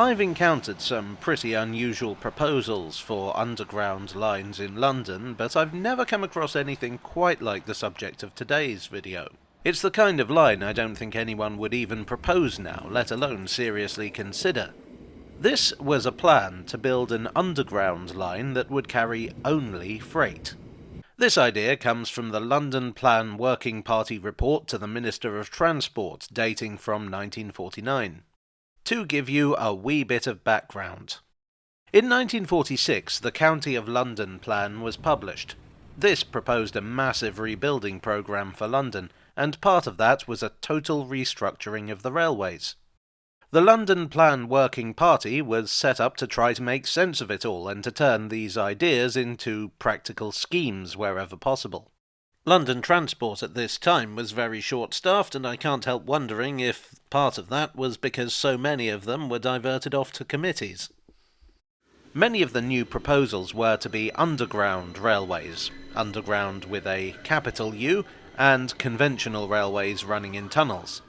I've encountered some pretty unusual proposals for underground lines in London, but I've never come across anything quite like the subject of today's video. It's the kind of line I don't think anyone would even propose now, let alone seriously consider. This was a plan to build an underground line that would carry only freight. This idea comes from the London Plan Working Party report to the Minister of Transport, dating from 1949. To give you a wee bit of background. In 1946, the County of London Plan was published. This proposed a massive rebuilding programme for London, and part of that was a total restructuring of the railways. The London Plan Working Party was set up to try to make sense of it all and to turn these ideas into practical schemes wherever possible. London Transport at this time was very short-staffed, and I can't help wondering if part of that was because so many of them were diverted off to committees. Many of the new proposals were to be underground railways, underground with a capital U, and conventional railways running in tunnels.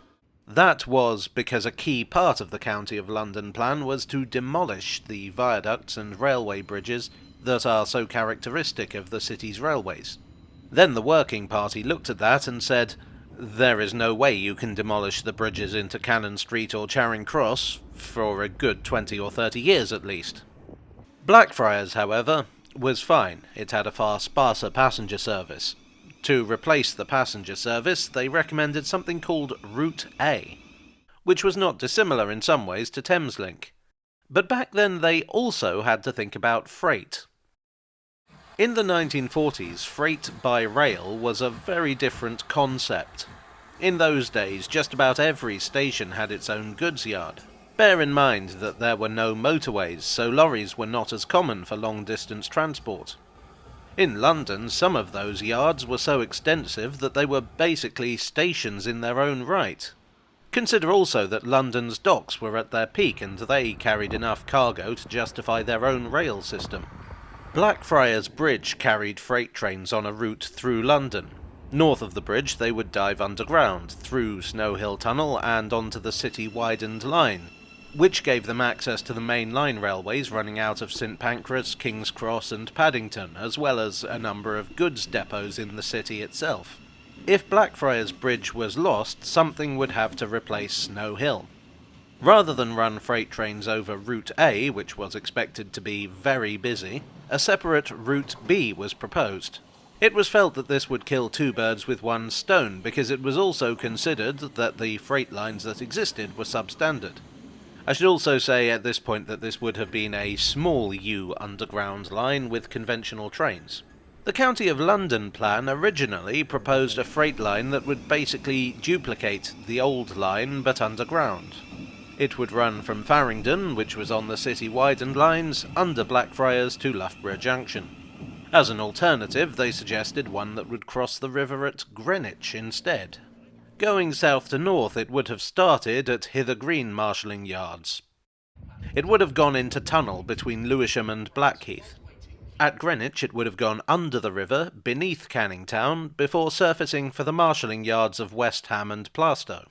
That was because a key part of the County of London plan was to demolish the viaducts and railway bridges that are so characteristic of the city's railways. Then the Working Party looked at that and said, there is no way you can demolish the bridges into Cannon Street or Charing Cross, for a good 20 or 30 years at least. Blackfriars, however, was fine. It had a far sparser passenger service. To replace the passenger service, they recommended something called Route A, which was not dissimilar in some ways to Thameslink. But back then they also had to think about freight. In the 1940s, freight by rail was a very different concept. In those days, just about every station had its own goods yard. Bear in mind that there were no motorways, so lorries were not as common for long-distance transport. In London, some of those yards were so extensive that they were basically stations in their own right. Consider also that London's docks were at their peak and they carried enough cargo to justify their own rail system. Blackfriars Bridge carried freight trains on a route through London. North of the bridge they would dive underground, through Snow Hill Tunnel and onto the city-widened line, which gave them access to the main line railways running out of St Pancras, King's Cross and Paddington, as well as a number of goods depots in the city itself. If Blackfriars Bridge was lost, something would have to replace Snow Hill. Rather than run freight trains over Route A, which was expected to be very busy, a separate Route B was proposed. It was felt that this would kill two birds with one stone, because it was also considered that the freight lines that existed were substandard. I should also say at this point that this would have been a small U underground line with conventional trains. The County of London plan originally proposed a freight line that would basically duplicate the old line but underground. It would run from Farringdon, which was on the city-widened lines, under Blackfriars to Loughborough Junction. As an alternative, they suggested one that would cross the river at Greenwich instead. Going south to north, it would have started at Hither Green marshalling yards. It would have gone into tunnel between Lewisham and Blackheath. At Greenwich it would have gone under the river, beneath Canning Town, before surfacing for the marshalling yards of West Ham and Plaistow.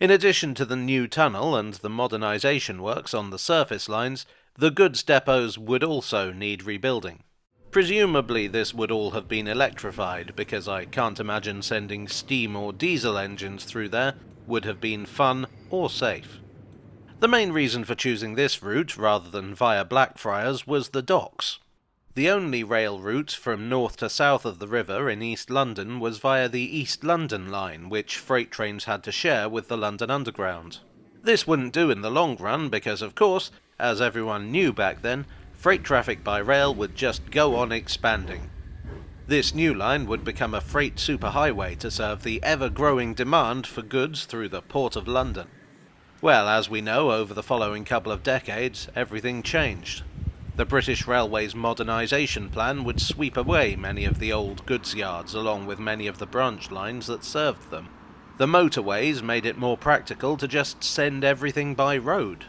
In addition to the new tunnel and the modernisation works on the surface lines, the goods depots would also need rebuilding. Presumably this would all have been electrified, because I can't imagine sending steam or diesel engines through there would have been fun or safe. The main reason for choosing this route rather than via Blackfriars was the docks. The only rail route from north to south of the river in East London was via the East London line, which freight trains had to share with the London Underground. This wouldn't do in the long run because, of course, as everyone knew back then, freight traffic by rail would just go on expanding. This new line would become a freight superhighway to serve the ever-growing demand for goods through the Port of London. Well, as we know, over the following couple of decades, everything changed. The British Railways modernisation plan would sweep away many of the old goods yards along with many of the branch lines that served them. The motorways made it more practical to just send everything by road.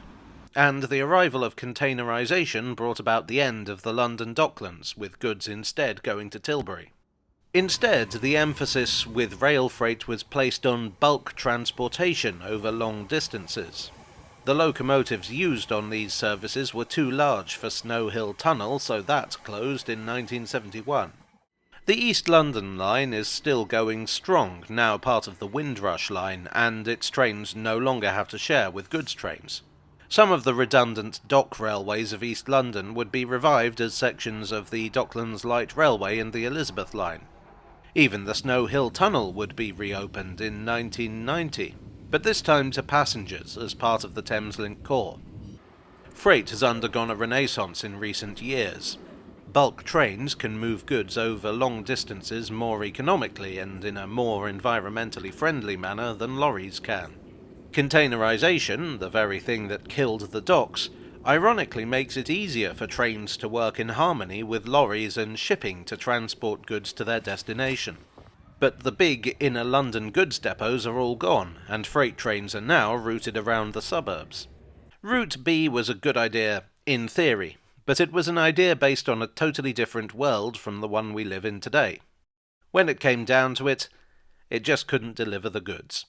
And the arrival of containerisation brought about the end of the London Docklands, with goods instead going to Tilbury. Instead, the emphasis with rail freight was placed on bulk transportation over long distances. The locomotives used on these services were too large for Snow Hill Tunnel, so that closed in 1971. The East London line is still going strong, now part of the Windrush line, and its trains no longer have to share with goods trains. Some of the redundant dock railways of East London would be revived as sections of the Docklands Light Railway and the Elizabeth line. Even the Snow Hill Tunnel would be reopened in 1990, but this time to passengers as part of the Thameslink core. Freight has undergone a renaissance in recent years. Bulk trains can move goods over long distances more economically and in a more environmentally friendly manner than lorries can. Containerization, the very thing that killed the docks, ironically makes it easier for trains to work in harmony with lorries and shipping to transport goods to their destination. But the big inner London goods depots are all gone, and freight trains are now routed around the suburbs. Route B was a good idea, in theory, but it was an idea based on a totally different world from the one we live in today. When it came down to it, it just couldn't deliver the goods.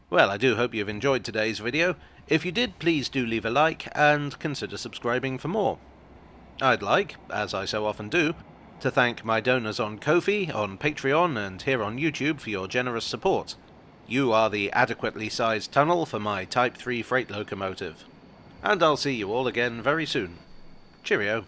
Well, I do hope you've enjoyed today's video. If you did, please do leave a like and consider subscribing for more. I'd like, as I so often do, to thank my donors on Ko-fi, on Patreon, and here on YouTube for your generous support. You are the adequately sized tunnel for my Type 3 freight locomotive. And I'll see you all again very soon. Cheerio.